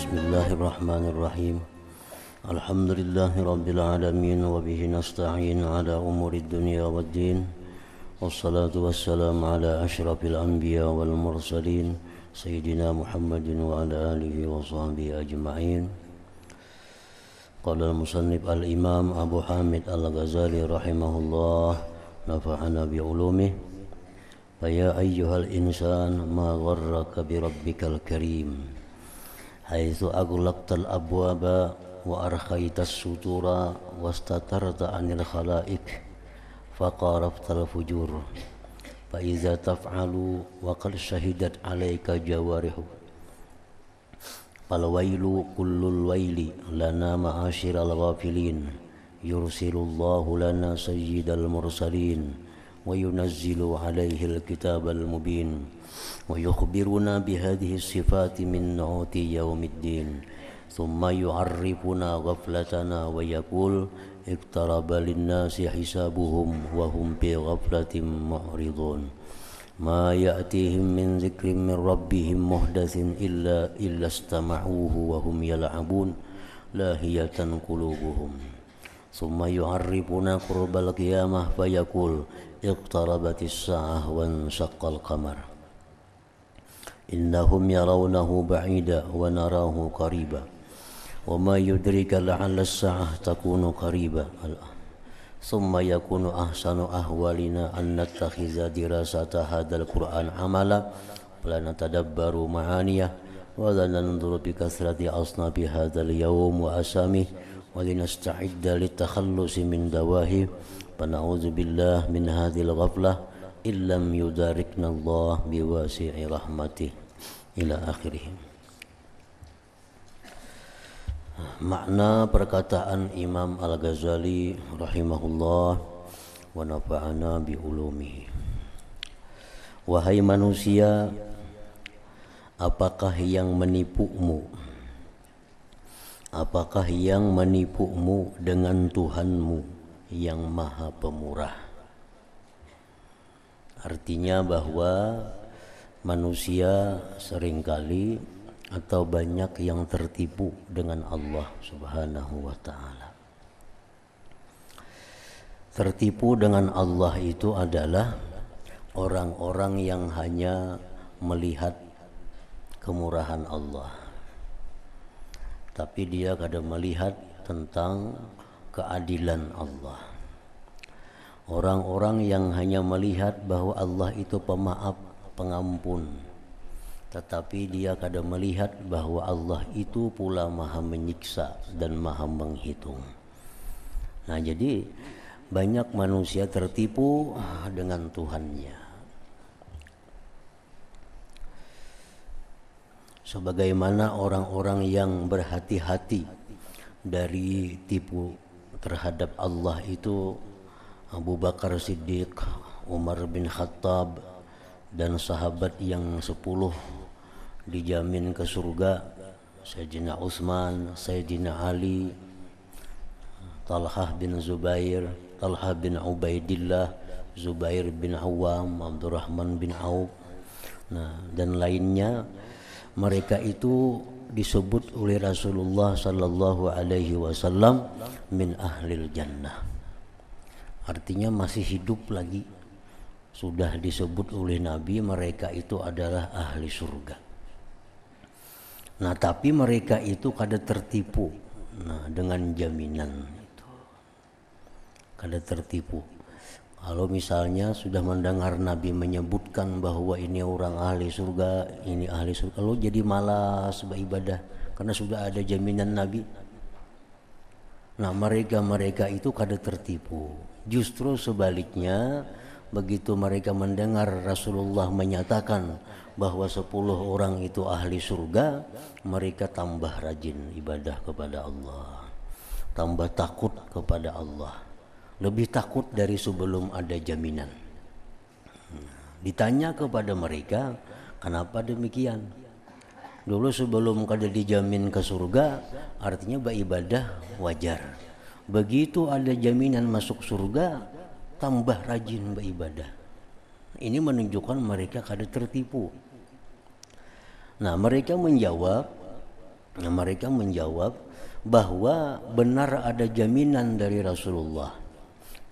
Bismillahirrahmanirrahim. Alhamdulillahi rabbil alamin wa bihi nasta'in ala umuri dunya waddin. Wassalatu wassalamu ala asyrafil anbiya wal mursalin sayyidina Muhammadin wa ala alihi wa sahbihi ajma'in. Qala al-musannif al-imam Abu Hamid al-Ghazali rahimahullah, nafa'ana bi ulumihi. Faya ayyuhal insan ma gharraka bi rabbikal karim, haitsu aghlaqtal abwaba wa arkaitas sutura wastatarta anil khalaik faqaraftal fujur fa iza taf'alu wa qad shahidat alayka jawarihu fal wailu kullul waili lana ma'asyiral ghafilin yursilullahu lana sayyidal mursalin wa yunazzilu alayhil kitabal mubin ويخبرنا بهذه الصفات من نعوت يوم الدين ثم يعرفنا غفلتنا ويقول اقترب للناس حسابهم وهم بغفلة معرضون ما يأتيهم من ذكر من ربهم محدث إلا استمعوه وهم يلعبون لاهية قلوبهم ثم يعرفنا قرب القيامة فيقول اقتربت الساعة وانشق القمر إنهم يرونه بعيدا ونراه قريبا وما يدرك لعل الساعة تكون قريبا ثم يكون أحسن أحوالنا أن نتخذ دراسة هذا القرآن عملا ولا نتدبر معانيه ولا ننظر بكثرة أصناف هذا اليوم وأسامه ولنستعد للتخلص من دواهيه فنعوذ بالله من هذه الغفلة إن لم يداركنا الله بواسع رحمته ila akhirih. Makna perkataan Imam Al-Ghazali rahimahullah wa nafa'ana bi ulumihi. Wahai manusia, apakah yang menipumu? Apakah yang menipumu dengan Tuhanmu yang Maha Pemurah? Artinya bahwa manusia seringkali atau banyak yang tertipu dengan Allah Subhanahu wa ta'ala. Tertipu dengan Allah itu adalah orang-orang yang hanya melihat kemurahan Allah, tapi dia kadang melihat tentang keadilan Allah. Orang-orang yang hanya melihat bahwa Allah itu pemaaf, pengampun, tetapi dia kadang melihat bahwa Allah itu pula maha menyiksa dan maha menghitung. Nah, jadi banyak manusia tertipu dengan Tuhannya. Sebagaimana orang-orang yang berhati-hati dari tipu terhadap Allah itu Abu Bakar Siddiq, Umar bin Khattab, dan sahabat yang 10 dijamin ke surga, Sayyidina Utsman, Sayyidina Ali, Talhah bin Zubair, Talhah bin Ubaidillah, Zubair bin Awam, Abdurrahman bin Auf, dan lainnya. Mereka itu disebut oleh Rasulullah sallallahu alaihi wasallam min ahlil jannah. Artinya masih hidup lagi. Sudah disebut oleh Nabi mereka itu adalah ahli surga. Nah, tapi mereka itu kada tertipu dengan jaminan itu. Kada tertipu. Kalau misalnya sudah mendengar Nabi menyebutkan bahwa ini orang ahli surga, ini ahli surga, lalu jadi malas beribadah karena sudah ada jaminan Nabi. Nah, mereka itu kada tertipu. Justru sebaliknya, begitu mereka mendengar Rasulullah menyatakan bahwa 10 orang itu ahli surga, mereka tambah rajin ibadah kepada Allah, tambah takut kepada Allah, lebih takut dari sebelum ada jaminan. Ditanya kepada mereka, kenapa demikian? Dulu sebelum kada dijamin ke surga, artinya beribadah wajar. Begitu ada jaminan masuk surga, tambah rajin beribadah. Ini menunjukkan mereka kada tertipu. Nah, mereka menjawab, Nah, mereka menjawab bahwa benar ada jaminan dari Rasulullah,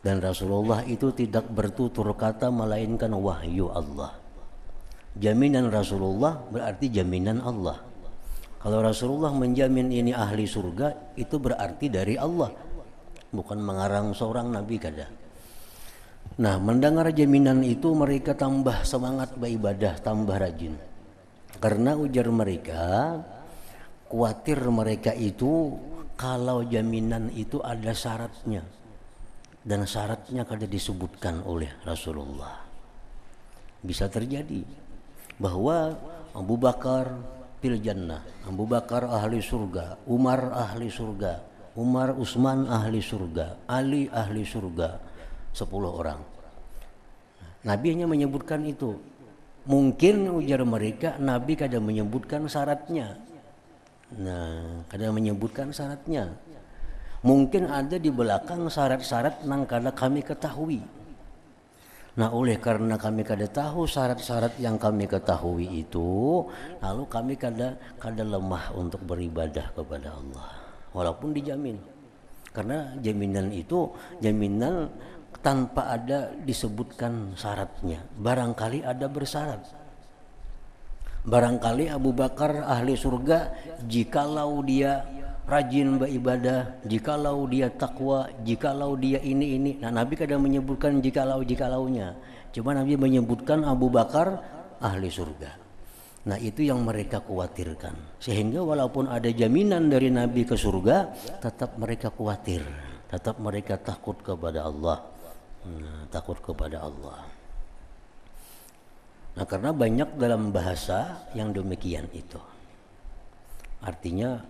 dan Rasulullah itu tidak bertutur kata melainkan wahyu Allah. Jaminan Rasulullah berarti jaminan Allah. Kalau Rasulullah menjamin ini ahli surga, itu berarti dari Allah, bukan mengarang seorang nabi kada. Nah, mendengar jaminan itu mereka tambah semangat beribadah, tambah rajin. Karena ujar mereka, khawatir mereka itu kalau jaminan itu ada syaratnya, dan syaratnya kada disebutkan oleh Rasulullah. Bisa terjadi bahwa Abu Bakar fil jannah, Abu Bakar ahli surga, Umar ahli surga, Umar Utsman ahli surga, Ali ahli surga, 10 orang. Nabi hanya menyebutkan itu. Mungkin ujar mereka Nabi kadang menyebutkan syaratnya. Nah, kadang menyebutkan syaratnya. Mungkin ada di belakang syarat-syarat nang kada kami ketahui. Nah, oleh karena kami kada tahu syarat-syarat yang kami ketahui itu, lalu kami kada lemah untuk beribadah kepada Allah, walaupun dijamin. Karena jaminan itu jaminan tanpa ada disebutkan syaratnya. Barangkali ada bersyarat. Barangkali Abu Bakar ahli surga jikalau dia rajin beribadah, jikalau dia takwa, jikalau dia ini. Nah, Nabi kadang menyebutkan jikalau-jikalaunya. Cuma Nabi menyebutkan Abu Bakar ahli surga. Nah, itu yang mereka khawatirkan. Sehingga walaupun ada jaminan dari Nabi ke surga, tetap mereka khawatir, tetap mereka takut kepada Allah. Takut kepada Allah. Nah, karena banyak dalam bahasa yang demikian itu. Artinya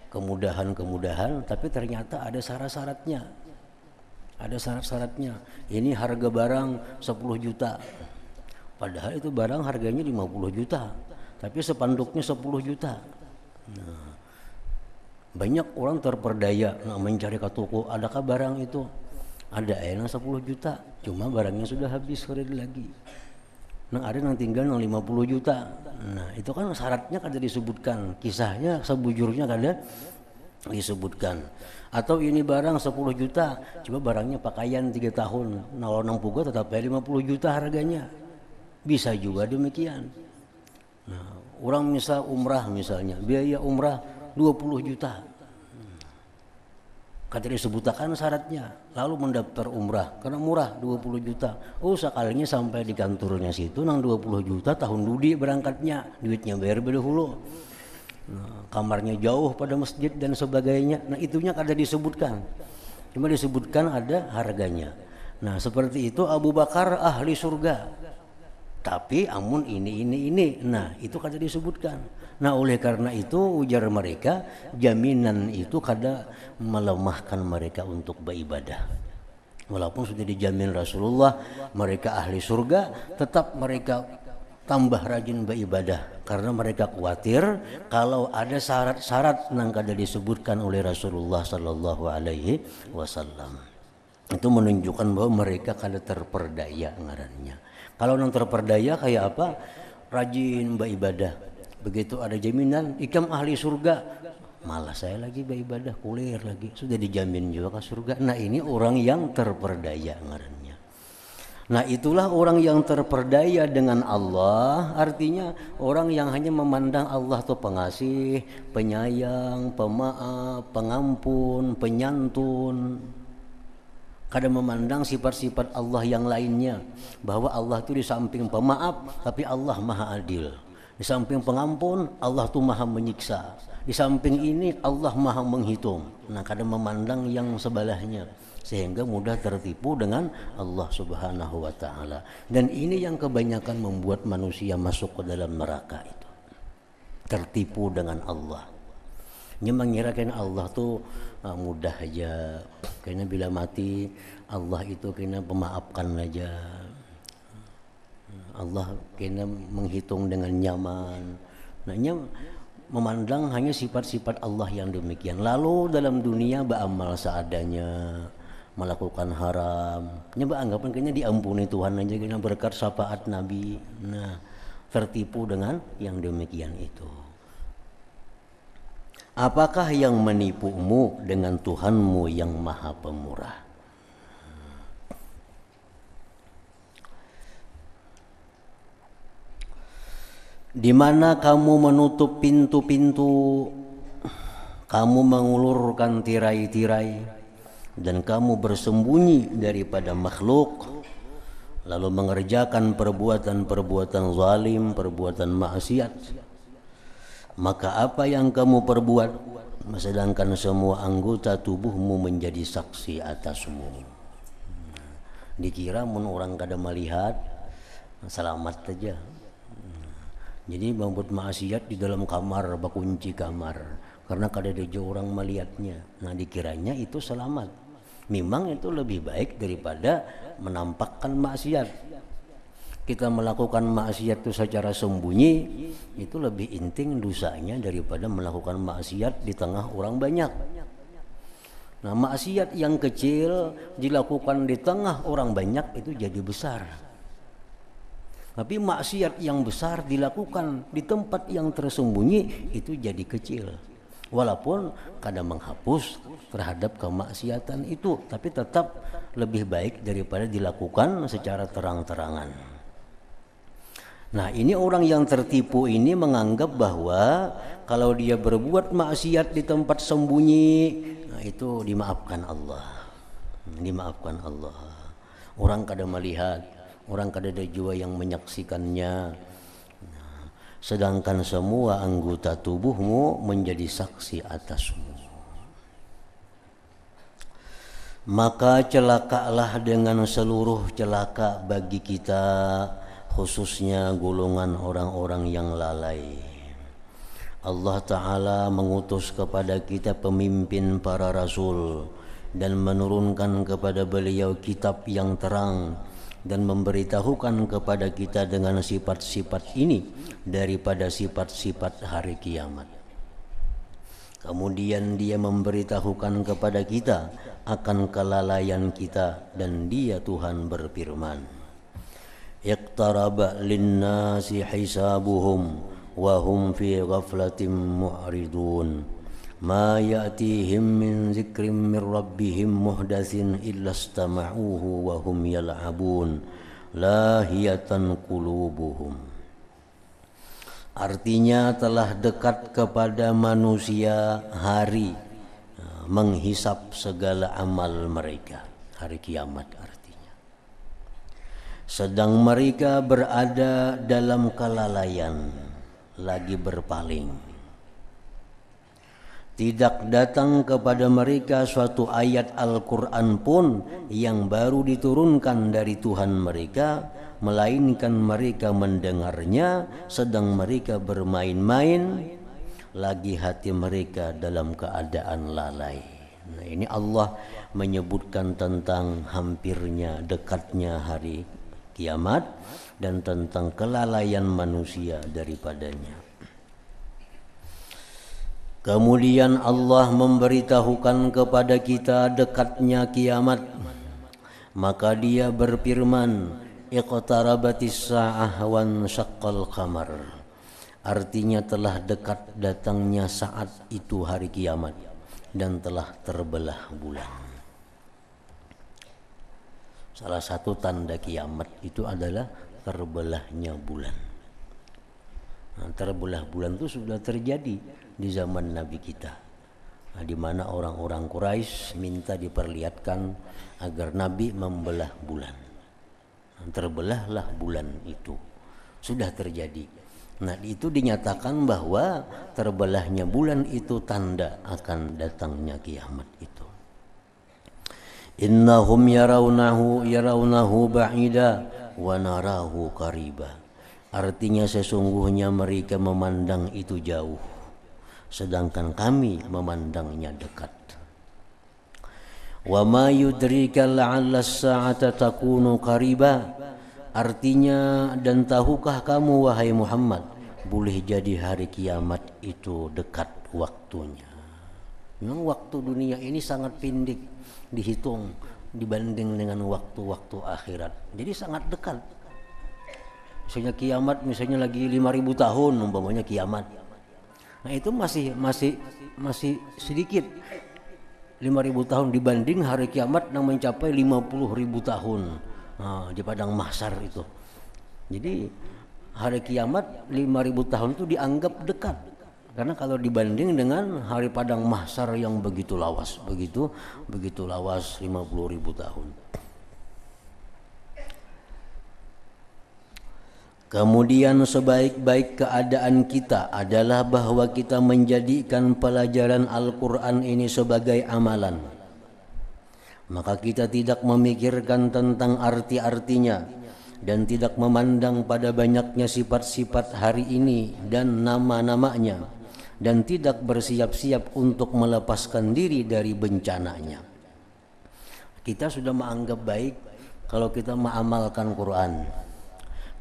kemudahan-kemudahan, tapi ternyata ada syarat-syaratnya. Ada syarat-syaratnya. Ini harga barang 10 juta. Padahal itu barang harganya 50 juta. Tapi spanduknya 10 juta. Nah, banyak orang terperdaya mencari ke toko, adakah barang itu? Ada yang 10 juta, cuma barangnya sudah habis kredit lagi. Nah, ada yang tinggal yang 50 juta. Nah, itu kan syaratnya kada disebutkan. Kisahnya sebujurnya kada disebutkan. Atau ini barang 10 juta, coba barangnya pakaian 3 tahun. Nah, orang puga tetap 50 juta harganya. Bisa juga demikian. Nah, orang misal umrah misalnya, biaya umrah 20 juta. Kada disebutkan syaratnya, lalu mendaftar umrah karena murah 20 juta. Oh, sekalinya sampai di kantornya situ nang 20 juta tahun dudi berangkatnya, duitnya bayar dahulu. Nah, kamarnya jauh pada masjid dan sebagainya. Nah, itunya kada disebutkan. Cuma disebutkan ada harganya. Nah, seperti itu Abu Bakar ahli surga. Tapi amun ini. Nah, itu kada disebutkan. Nah, oleh karena itu ujar mereka, jaminan itu kada melemahkan mereka untuk beribadah. Walaupun sudah dijamin Rasulullah mereka ahli surga, tetap mereka tambah rajin beribadah karena mereka khawatir kalau ada syarat-syarat yang kada disebutkan oleh Rasulullah sallallahu alaihi wasallam. Itu menunjukkan bahwa mereka kada terperdaya ngarannya. Kalau yang terperdaya kayak apa? Rajin beribadah. Begitu ada jaminan ikam ahli surga, malah saya lagi beribadah kuliah lagi, sudah dijamin juga ke surga. Nah, ini orang yang terperdaya ngarannya. Nah, itulah orang yang terperdaya dengan Allah. Artinya orang yang hanya memandang Allah itu pengasih, penyayang, pemaaf, pengampun, penyantun. Kadang memandang sifat-sifat Allah yang lainnya, bahwa Allah itu di samping pemaaf tapi Allah maha adil. Di samping pengampun, Allah tuh maha menyiksa. Di samping ini, Allah maha menghitung. Nah, kadang memandang yang sebelahnya, sehingga mudah tertipu dengan Allah subhanahu wa ta'ala. Dan ini yang kebanyakan membuat manusia masuk ke dalam neraka itu. Tertipu dengan Allah. Dia mengirakan Allah tuh mudah aja. Kayaknya bila mati, Allah itu kayaknya pemaafkan aja. Allah kena menghitung dengan nyaman. Nah, memandang hanya sifat-sifat Allah yang demikian. Lalu dalam dunia beramal seadanya, melakukan haram. Nyoba anggapan kayaknya diampuni Tuhan aja kena berkat syafaat Nabi. Nah, tertipu dengan yang demikian itu. Apakah yang menipumu dengan Tuhanmu yang Maha Pemurah? Di mana kamu menutup pintu-pintu, kamu mengulurkan tirai-tirai, dan kamu bersembunyi daripada makhluk, lalu mengerjakan perbuatan-perbuatan zalim, perbuatan maksiat, maka apa yang kamu perbuat, sedangkan semua anggota tubuhmu menjadi saksi atasmu. Dikira mun orang kada melihat, selamat saja. Jadi membuat maksiat di dalam kamar, bakunci kamar, karena kada ada orang melihatnya. Nah dikiranya itu selamat. Memang itu lebih baik daripada menampakkan maksiat. Kita melakukan maksiat itu secara sembunyi, itu lebih inting dosanya daripada melakukan maksiat di tengah orang banyak. Nah maksiat yang kecil dilakukan di tengah orang banyak itu jadi besar. Tapi maksiat yang besar dilakukan di tempat yang tersembunyi itu jadi kecil. Walaupun kadang menghapus terhadap kemaksiatan itu, tapi tetap lebih baik daripada dilakukan secara terang-terangan. Nah ini orang yang tertipu ini menganggap bahwa kalau dia berbuat maksiat di tempat sembunyi, nah itu dimaafkan Allah. Dimaafkan Allah. Orang kada melihat, orang kada ada jua yang menyaksikannya. Nah, sedangkan semua anggota tubuhmu menjadi saksi atasmu. Maka celakalah dengan seluruh celaka bagi kita, khususnya golongan orang-orang yang lalai. Allah Ta'ala mengutus kepada kita pemimpin para rasul dan menurunkan kepada beliau kitab yang terang dan memberitahukan kepada kita dengan sifat-sifat ini daripada sifat-sifat hari kiamat. Kemudian dia memberitahukan kepada kita akan kelalaian kita, dan dia Tuhan berfirman, iqtaraba linnasi hisabuhum wa hum fi ghaflatin mu'ridun ma ya'tihim min zikrim min rabbihim muhdatsin illa istama'uhu wa hum yal'abun lahiyatan qulubuhum. Artinya telah dekat kepada manusia hari menghisap segala amal mereka, hari kiamat artinya. Sedang mereka berada dalam kelalaian, lagi berpaling. Tidak datang kepada mereka suatu ayat Al-Quran pun yang baru diturunkan dari Tuhan mereka, melainkan mereka mendengarnya sedang mereka bermain-main, lagi hati mereka dalam keadaan lalai. Nah, ini Allah menyebutkan tentang hampirnya, dekatnya hari kiamat dan tentang kelalaian manusia daripadanya. Kemudian Allah memberitahukan kepada kita dekatnya kiamat. Maka dia berfirman, iqtarabatis sa'ah wan syaqqal qamar. Artinya telah dekat datangnya saat itu hari kiamat dan telah terbelah bulan. Salah satu tanda kiamat itu adalah terbelahnya bulan. Nah, terbelah bulan itu sudah terjadi di zaman Nabi kita. Nah, di mana orang-orang Quraisy minta diperlihatkan agar Nabi membelah bulan. Nah, terbelahlah bulan itu. Sudah terjadi. Nah itu dinyatakan bahwa terbelahnya bulan itu tanda akan datangnya kiamat itu. Innahum yarawnahu ba'ida wa narahu qariba. Artinya sesungguhnya mereka memandang itu jauh, sedangkan kami memandangnya dekat. Wa ma yudrika la'alla as-sa'ata takunu qariba. Artinya, dan tahukah kamu wahai Muhammad, boleh jadi hari kiamat itu dekat waktunya. Memang waktu dunia ini sangat pendek dihitung dibanding dengan waktu-waktu akhirat. Jadi sangat dekat. Misalnya kiamat, misalnya lagi 5.000 tahun umpamanya kiamat. Nah itu masih sedikit, 5.000 tahun dibanding hari kiamat yang mencapai 50.000 tahun di padang mahsyar itu. Jadi hari kiamat 5.000 tahun itu dianggap dekat, karena kalau dibanding dengan hari padang mahsyar yang begitu lawas, begitu lawas 50.000 tahun. Kemudian sebaik-baik keadaan kita adalah bahwa kita menjadikan pelajaran Al-Quran ini sebagai amalan. Maka kita tidak memikirkan tentang arti-artinya dan tidak memandang pada banyaknya sifat-sifat hari ini dan nama-namanya, dan tidak bersiap-siap untuk melepaskan diri dari bencananya. Kita sudah menganggap baik kalau kita mengamalkan Quran.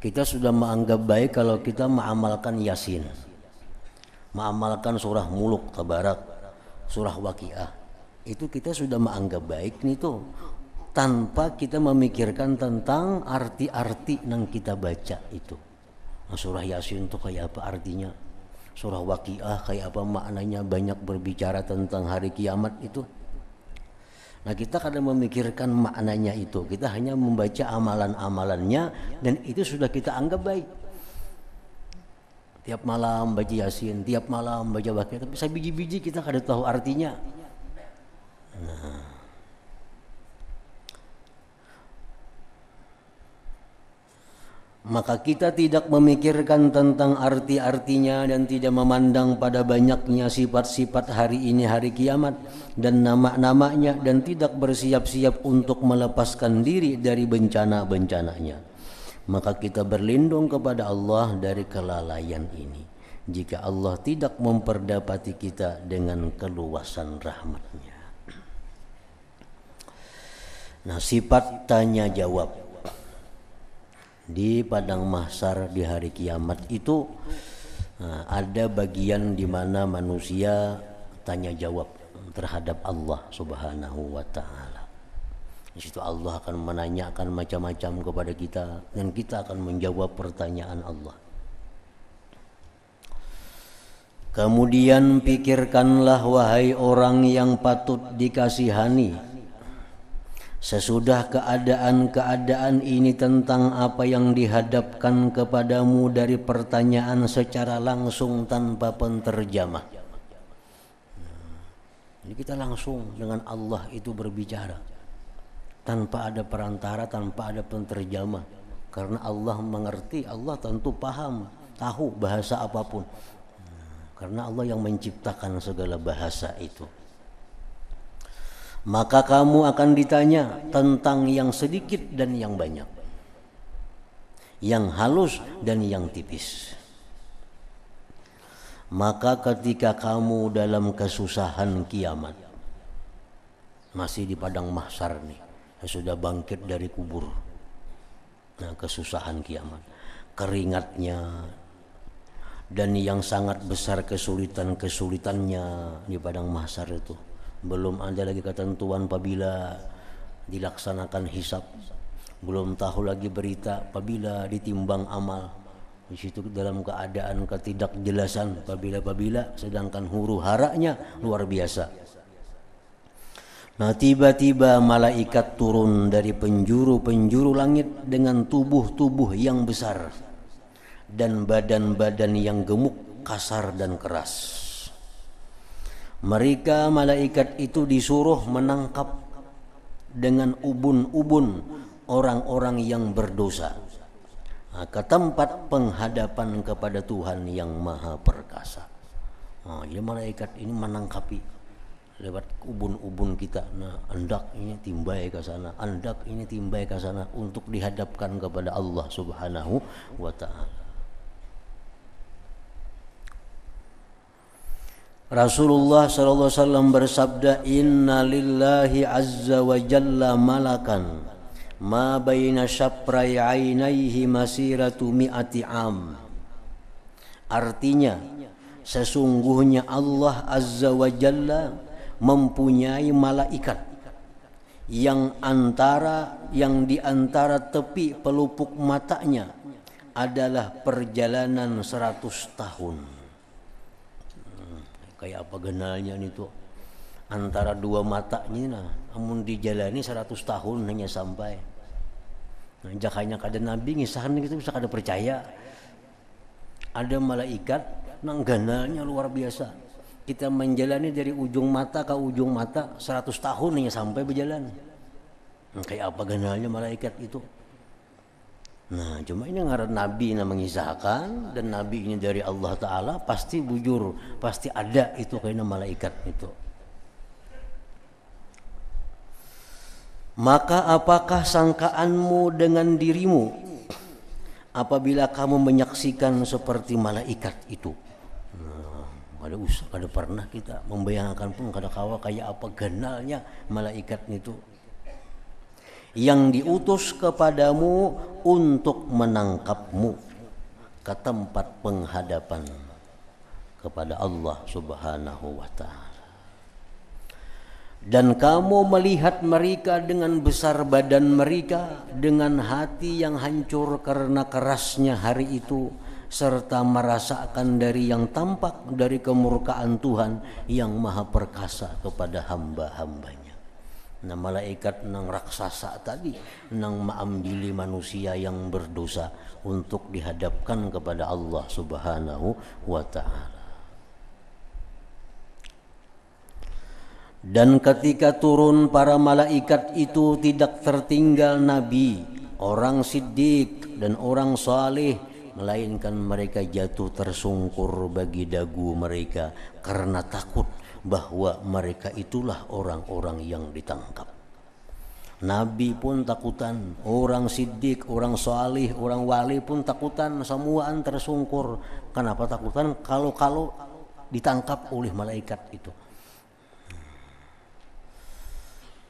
Kita sudah menganggap baik kalau kita mengamalkan Yasin, mengamalkan surah Muluk, Tabarak, surah Waqiah. Itu kita sudah menganggap baik nih tuh, tanpa kita memikirkan tentang arti-arti yang kita baca itu. Nah, surah Yasin itu kayak apa artinya? Surah Waqiah kayak apa maknanya? Banyak berbicara tentang hari kiamat itu. Nah kita kadang memikirkan maknanya itu, kita hanya membaca amalan-amalannya dan itu sudah kita anggap baik. Tiap malam baca Yasin, tiap malam baca Waqiah, tapi sebiji-biji kita kada tahu artinya. Nah, maka kita tidak memikirkan tentang arti-artinya dan tidak memandang pada banyaknya sifat-sifat hari ini, hari kiamat, dan nama-namanya, dan tidak bersiap-siap untuk melepaskan diri dari bencana-bencananya. Maka kita berlindung kepada Allah dari kelalaian ini, jika Allah tidak memperdapati kita dengan keluasan rahmat-Nya. Nah, sifat tanya jawab di padang mahsyar di hari kiamat itu ada bagian di mana manusia tanya jawab terhadap Allah Subhanahu wa taala. Di situ Allah akan menanyakan macam-macam kepada kita dan kita akan menjawab pertanyaan Allah. Kemudian pikirkanlah wahai orang yang patut dikasihani, sesudah keadaan-keadaan ini tentang apa yang dihadapkan kepadamu dari pertanyaan secara langsung tanpa penterjemah. Jadi kita langsung dengan Allah itu berbicara tanpa ada perantara, tanpa ada penterjemah, karena Allah mengerti, Allah tentu paham, tahu bahasa apapun, karena Allah yang menciptakan segala bahasa itu. Maka kamu akan ditanya tentang yang sedikit dan yang banyak, yang halus dan yang tipis. Maka ketika kamu dalam kesusahan kiamat, masih di padang mahsyar nih, sudah bangkit dari kubur, nah kesusahan kiamat, keringatnya dan yang sangat besar kesulitannya di padang mahsyar itu. Belum ada lagi ketentuan apabila dilaksanakan hisab, belum tahu lagi berita apabila ditimbang amal. Di situ dalam keadaan ketidakjelasan apabila sedangkan huru haranya luar biasa. Nah tiba-tiba malaikat turun dari penjuru-penjuru langit dengan tubuh-tubuh yang besar dan badan-badan yang gemuk, kasar dan keras. Mereka malaikat itu disuruh menangkap dengan ubun-ubun orang-orang yang berdosa ke tempat penghadapan kepada Tuhan yang Maha Perkasa. Jadi malaikat ini menangkapi lewat ubun-ubun kita. Nah, hendak ini timbai ke sana, hendak ini timbai ke sana untuk dihadapkan kepada Allah Subhanahu wa taala. Rasulullah sallallahu alaihi wasallam bersabda, "Inna lillahi azza wa jalla malakan ma baina syafrai ainaihi masiratu mi'ati am." Artinya, sesungguhnya Allah azza wa jalla mempunyai malaikat yang di antara tepi pelupuk matanya adalah perjalanan 100 tahun. kayak apa genalnya itu antara dua matanya nah amun dijalani 100 tahun hanya sampai nah jakanya kada nabi ngisahan gitu bisa kada percaya ada malaikat nang ganalnya luar biasa kita menjalani dari ujung mata ke ujung mata 100 tahun hanya sampai berjalan nah, kayak apa ganalnya malaikat itu. Nah cuma ini ngaran nabi yang mengisahkan dan nabi ini dari Allah Ta'ala pasti bujur pasti ada itu kayaknya malaikat itu. Maka apakah sangkaanmu dengan dirimu apabila kamu menyaksikan seperti malaikat itu? Nah, kada pernah kita membayangkan pun kada kawa kayak apa ganalnya malaikat itu yang diutus kepadamu untuk menangkapmu ke tempat penghadapan kepada Allah Subhanahu wa Ta'ala. Dan kamu melihat mereka dengan besar badan mereka, dengan hati yang hancur karena kerasnya hari itu, serta merasakan dari yang tampak dari kemurkaan Tuhan yang maha perkasa kepada hamba-hambanya. Nah malaikat nang raksasa tadi nang maambili manusia yang berdosa untuk dihadapkan kepada Allah Subhanahu wa Ta'ala. Dan ketika turun para malaikat itu tidak tertinggal nabi, orang siddiq dan orang saleh, melainkan mereka jatuh tersungkur bagi dagu mereka karena takut bahwa mereka itulah orang-orang yang ditangkap. Nabi pun takutan, orang siddiq, orang salih, orang wali pun takutan, semuaan tersungkur. Kenapa takutan? Kalau ditangkap oleh malaikat itu.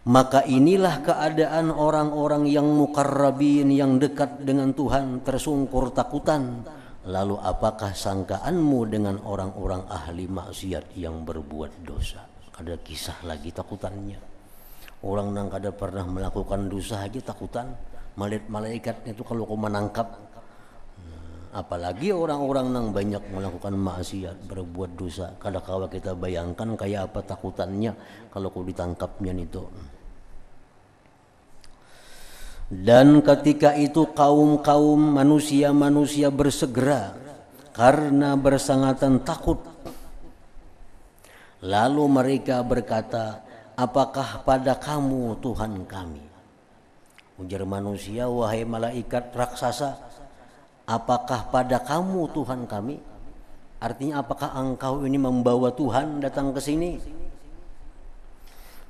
Maka inilah keadaan orang-orang yang muqarrabin, yang dekat dengan Tuhan, tersungkur takutan. Lalu apakah sangkaanmu dengan orang-orang ahli maksiat yang berbuat dosa? Ada kisah lagi takutannya. Orang yang kada pernah melakukan dosa aja takutan. Melihat malaikat itu kalau kau menangkap. Apalagi orang-orang yang banyak melakukan maksiat, berbuat dosa. Kada kawa kita bayangkan kayak apa takutannya kalau kau ditangkapnya itu. Dan ketika itu kaum-kaum manusia-manusia bersegera karena bersangatan takut. Lalu mereka berkata, apakah pada kamu Tuhan kami? Ujar manusia, wahai malaikat raksasa, apakah pada kamu Tuhan kami? Artinya apakah engkau ini membawa Tuhan datang ke sini?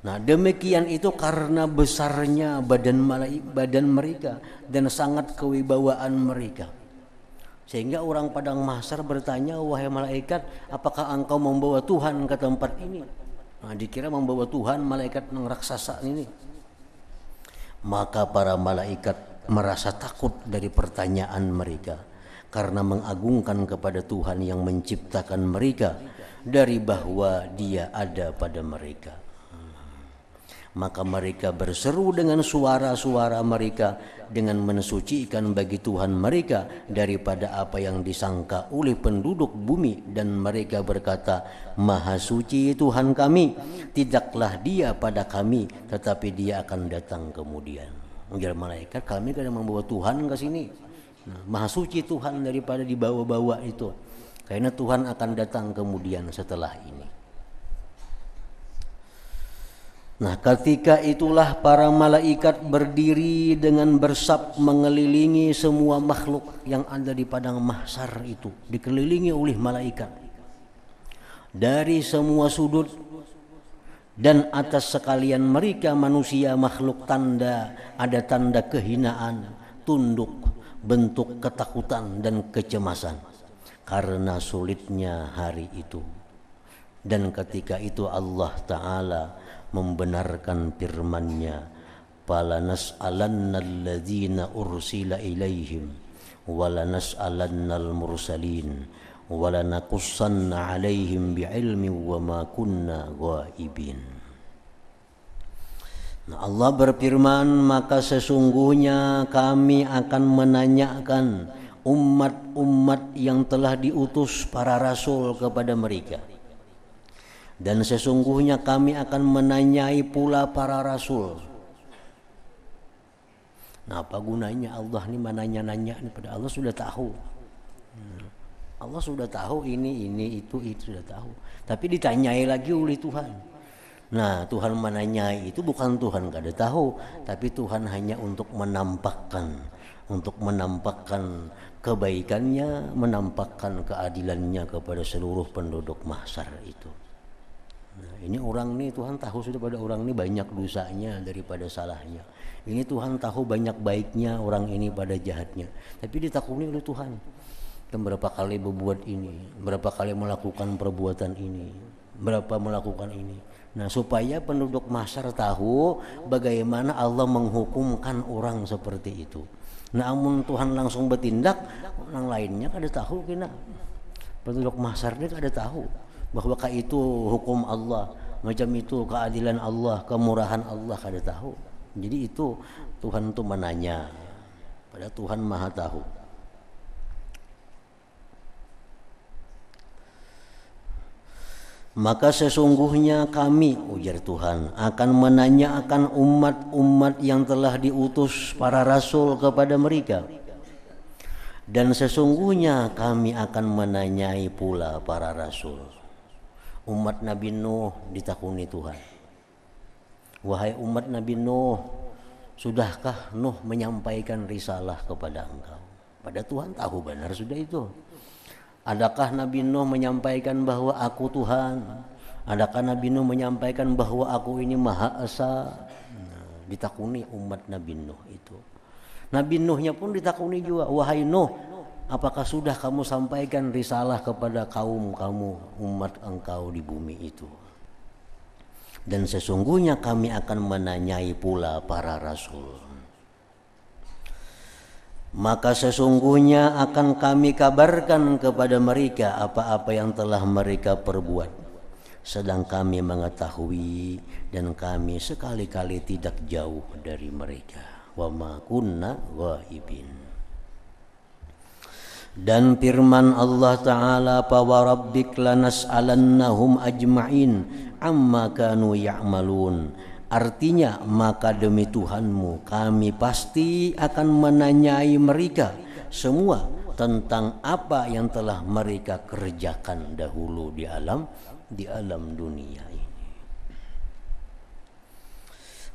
Nah demikian itu karena besarnya badan mereka dan sangat kewibawaan mereka. Sehingga orang padang mahsyar bertanya, wahai malaikat, apakah engkau membawa Tuhan ke tempat ini? Nah dikira membawa Tuhan malaikat yang raksasa ini. Maka para malaikat merasa takut dari pertanyaan mereka karena mengagungkan kepada Tuhan yang menciptakan mereka dari bahwa Dia ada pada mereka. Maka mereka berseru dengan suara-suara mereka dengan mensucikan bagi Tuhan mereka daripada apa yang disangka oleh penduduk bumi, dan mereka berkata, Maha suci Tuhan kami, tidaklah Dia pada kami, tetapi Dia akan datang kemudian. Ujar malaikat, kami kadang membawa Tuhan ke sini. Nah, Maha suci Tuhan daripada dibawa-bawa itu, karena Tuhan akan datang kemudian setelah ini. Nah ketika itulah para malaikat berdiri dengan bersab mengelilingi semua makhluk yang ada di padang mahsyar itu, dikelilingi oleh malaikat dari semua sudut dan atas sekalian mereka manusia makhluk ada tanda kehinaan, tunduk, bentuk ketakutan dan kecemasan karena sulitnya hari itu. Dan ketika itu Allah Ta'ala membenarkan firman-Nya, fala nas'alanna alladzina ursila ilaihim wala nas'alannal mursalin wala naqussanna alaihim bi'ilmi wa ma kunna ghaibin. Nah, Allah berfirman, maka sesungguhnya kami akan menanyakan umat-umat yang telah diutus para rasul kepada mereka. Dan sesungguhnya kami akan menanyai pula para rasul. Nah, apa gunanya Allah nih menanya-nanya nih, pada Allah sudah tahu. Allah sudah tahu ini itu sudah tahu. Tapi ditanyai lagi oleh Tuhan. Nah, Tuhan menanyai itu bukan Tuhan gak ada tahu, tapi Tuhan hanya untuk menampakkan kebaikannya, menampakkan keadilannya kepada seluruh penduduk mahsyar itu. Nah, ini orang nih Tuhan tahu sudah pada orang ini banyak dosanya daripada salahnya. Ini Tuhan tahu banyak baiknya orang ini pada jahatnya. Tapi ditakuni oleh Tuhan. Dan berapa kali berbuat ini, berapa kali melakukan perbuatan ini, berapa melakukan ini. Nah, supaya penduduk mahsyar tahu bagaimana Allah menghukumkan orang seperti itu. Nah, amun Tuhan langsung bertindak, orang lainnya kada tahu kena. Penduduk mahsyar dia kada tahu bahwa itu hukum Allah, macam itu keadilan Allah, kemurahan Allah, kada tahu. Jadi itu Tuhan itu menanya, pada Tuhan Maha tahu. Maka sesungguhnya kami, ujar Tuhan, akan menanyakan umat-umat yang telah diutus para rasul kepada mereka. Dan sesungguhnya kami akan menanyai pula para rasul. Umat Nabi Nuh ditakuni Tuhan. Wahai umat Nabi Nuh, sudahkah Nuh menyampaikan risalah kepada engkau? Pada Tuhan tahu benar sudah itu. Adakah Nabi Nuh menyampaikan bahwa aku Tuhan? Adakah Nabi Nuh menyampaikan bahwa aku ini Maha Esa? Nah, ditakuni umat Nabi Nuh itu. Nabi Nuhnya pun ditakuni juga. Wahai Nuh, apakah sudah kamu sampaikan risalah kepada kaum kamu, umat engkau di bumi itu? Dan sesungguhnya kami akan menanyai pula para rasul. Maka sesungguhnya akan kami kabarkan kepada mereka apa-apa yang telah mereka perbuat. Sedang kami mengetahui dan kami sekali-kali tidak jauh dari mereka. Wa ma kunna ghaibin. Dan firman Allah Ta'ala, fa wa rabbik lanas'alannahum ajma'in amma kanu ya'malun. Artinya, maka demi Tuhanmu kami pasti akan menanyai mereka semua tentang apa yang telah mereka kerjakan dahulu di alam dunia ini.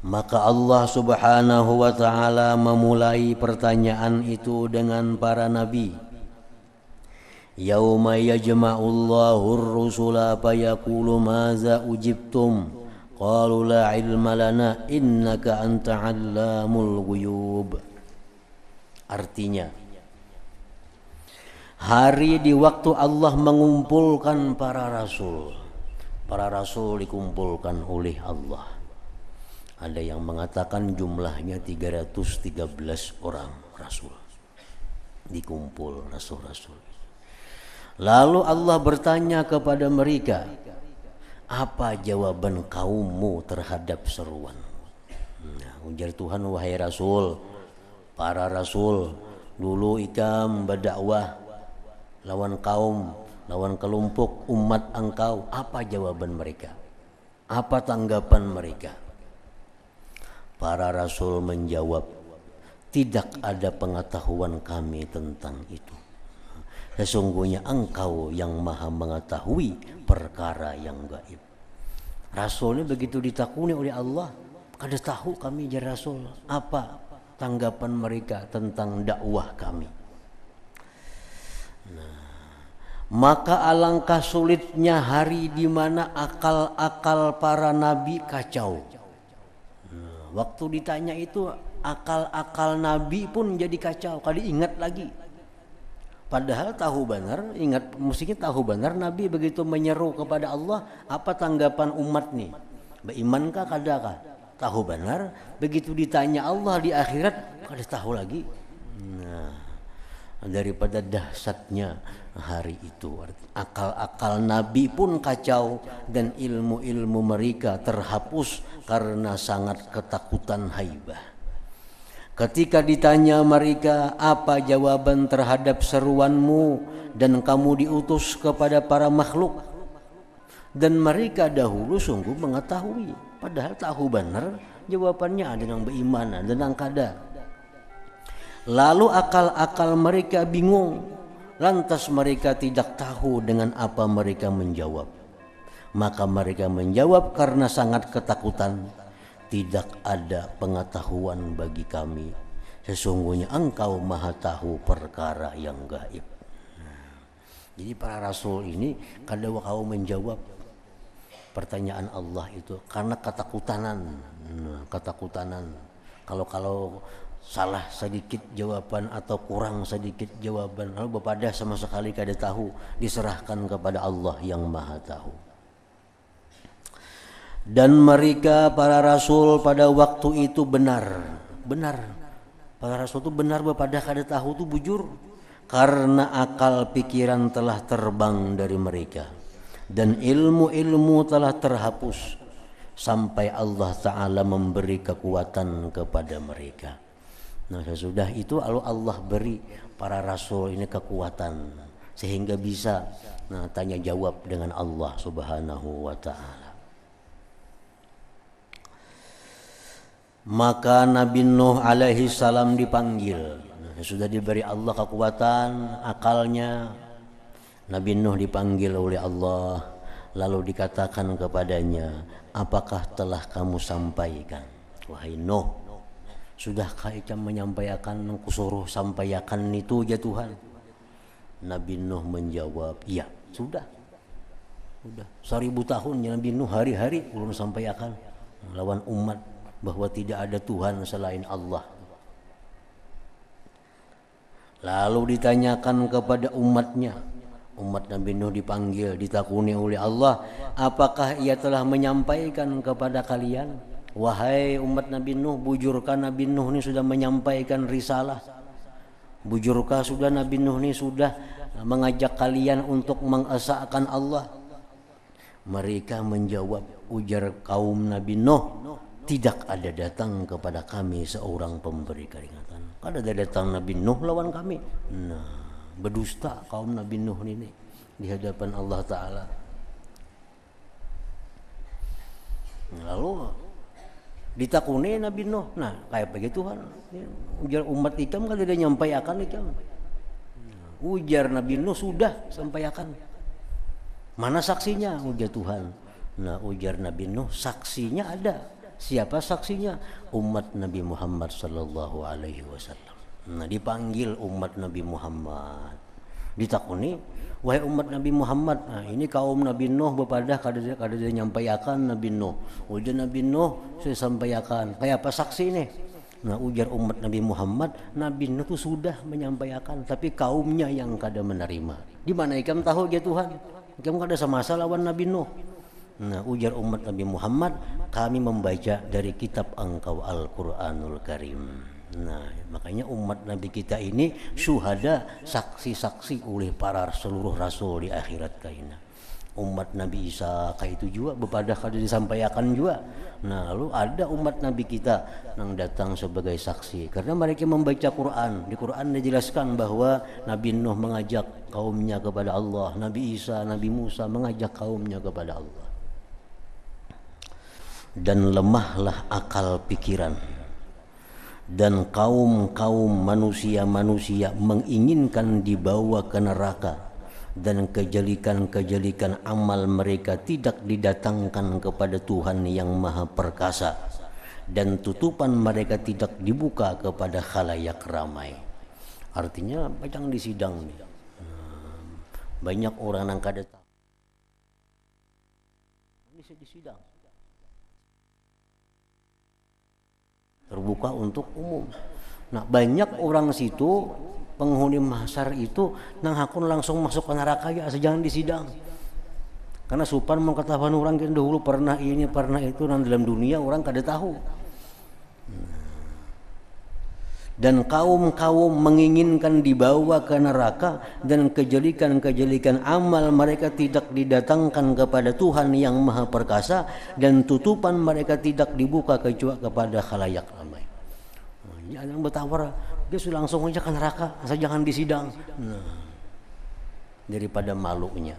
Maka Allah Subhanahu wa Ta'ala memulai pertanyaan itu dengan para nabi. Yauma yajma'ullahu ar-rusula fayaqulu maza ujibtum. Qalu la ilma lana innaka anta 'allamul ghuyub. Artinya, hari di waktu Allah mengumpulkan para rasul. Para rasul dikumpulkan oleh Allah. Ada yang mengatakan jumlahnya 313 orang rasul. Dikumpul rasul-rasul. Lalu Allah bertanya kepada mereka, apa jawaban kaummu terhadap seruan? Nah, ujar Tuhan, wahai Rasul, para Rasul, dulu ikam berdakwah lawan kaum, lawan kelompok umat engkau, apa jawaban mereka? Apa tanggapan mereka? Para Rasul menjawab, tidak ada pengetahuan kami tentang itu. Sesungguhnya engkau yang maha mengetahui perkara yang gaib. Rasulnya begitu ditakuni oleh Allah, kada tahu kami jadi Rasul apa tanggapan mereka tentang dakwah kami. Nah, maka alangkah sulitnya hari di mana akal-akal para nabi kacau. Nah, waktu ditanya itu akal-akal nabi pun jadi kacau, kada ingat lagi. Padahal tahu benar, ingat mestinya tahu benar Nabi begitu menyeru kepada Allah, apa tanggapan umat nih? Berimankah kadakah? Tahu benar, begitu ditanya Allah di akhirat, kada tahu lagi. Nah, daripada dahsyatnya hari itu, akal-akal Nabi pun kacau dan ilmu-ilmu mereka terhapus karena sangat ketakutan haibah. Ketika ditanya mereka, apa jawaban terhadap seruanmu dan kamu diutus kepada para makhluk? Dan mereka dahulu sungguh mengetahui, padahal tahu benar jawabannya ada yang beriman, ada yang kada. Lalu akal-akal mereka bingung, lantas mereka tidak tahu dengan apa mereka menjawab. Maka mereka menjawab karena sangat ketakutan, tidak ada pengetahuan bagi kami, sesungguhnya engkau maha tahu perkara yang gaib. Jadi para rasul ini kadang kau menjawab pertanyaan Allah itu karena ketakutan. Kalau salah sedikit jawaban atau kurang sedikit jawaban, lalu bepada sama sekali kada tahu, diserahkan kepada Allah yang maha tahu. Dan mereka para rasul pada waktu itu benar. Para rasul itu benar bepada kada tahu itu bujur, karena akal pikiran telah terbang dari mereka dan ilmu-ilmu telah terhapus sampai Allah Ta'ala memberi kekuatan kepada mereka. Nah sesudah itu Allah beri para rasul ini kekuatan sehingga bisa tanya jawab dengan Allah Subhanahu wa Ta'ala. Maka Nabi Nuh alaihi salam dipanggil. Sudah diberi Allah kekuatan akalnya, Nabi Nuh dipanggil oleh Allah, lalu dikatakan kepadanya, apakah telah kamu sampaikan? Wahai Nuh, sudahkah ikam menyampaikan yang kusuruh sampaikan itu ya Tuhan? Nabi Nuh menjawab, iya sudah 1000 tahun ya Nabi Nuh hari-hari belum sampaikan lawan umat bahwa tidak ada Tuhan selain Allah. Lalu ditanyakan kepada umatnya, umat Nabi Nuh dipanggil, ditakuni oleh Allah, apakah ia telah menyampaikan kepada kalian? Wahai umat Nabi Nuh, bujurkah Nabi Nuh ini sudah menyampaikan risalah? Bujurkah sudah Nabi Nuh ini sudah mengajak kalian untuk mengesahkan Allah? Mereka menjawab, ujar kaum Nabi Nuh, tidak ada datang kepada kami seorang pemberi peringatan. Ada datang Nabi Nuh lawan kami. Nah, berdusta kaum Nabi Nuh ini di hadapan Allah Ta'ala. Lalu ditakuni Nabi Nuh. Nah, kayak begitu kan. Ujar umat ikam kan tidak nyampaikan ikam. Ujar Nabi Nuh sudah sampaikan. Mana saksinya? Ujar Tuhan. Nah, ujar Nabi Nuh, saksinya ada. Siapa saksinya? Umat Nabi Muhammad sallallahu alaihi wasallam. Nah, dipanggil umat Nabi Muhammad. Ditakuni, wahai umat Nabi Muhammad, nah ini kaum Nabi Nuh bepada kada nyampaikan Nabi Nuh. Ujar Nabi Nuh, saya sampaikan. Kayak apa saksi ini? Nah, ujar umat Nabi Muhammad, Nabi Nuh itu sudah menyampaikan, tapi kaumnya yang kada menerima. Di mana ikam tahu ya Tuhan? Ikam kada semasa lawan Nabi Nuh. Nah, ujar umat Nabi Muhammad, kami membaca dari kitab engkau Al-Quranul Karim. Nah, makanya umat Nabi kita ini syuhada, saksi-saksi oleh para seluruh rasul di akhirat kaina. Umat Nabi Isa kayak itu juga bepada kada disampaikan juga. Nah, lalu ada umat Nabi kita yang datang sebagai saksi karena mereka membaca Quran. Di Quran dijelaskan bahwa Nabi Nuh mengajak kaumnya kepada Allah, Nabi Isa, Nabi Musa mengajak kaumnya kepada Allah. Dan lemahlah akal pikiran dan kaum-kaum manusia-manusia menginginkan dibawa ke neraka dan kejelikan-kejelikan amal mereka tidak didatangkan kepada Tuhan yang Maha Perkasa dan tutupan mereka tidak dibuka kepada khalayak ramai. Artinya macam di sidang nih. Banyak orang yang kada tahu di sidang terbuka untuk umum. Nah, banyak orang situ penghuni mahsyar itu nang hakun langsung masuk ke neraka ya sejangan di sidang. Karena supan mengetahuan orang kan dahulu pernah ini pernah itu nang dalam dunia orang kada tahu. Dan kaum-kaum menginginkan dibawa ke neraka dan kejelikan-kejelikan amal mereka tidak didatangkan kepada Tuhan yang Maha Perkasa dan tutupan mereka tidak dibuka kecuali kepada khalayak ramai. Yang bertawar dia sudah langsung aja ke neraka asal jangan disidang. Nah, daripada malunya.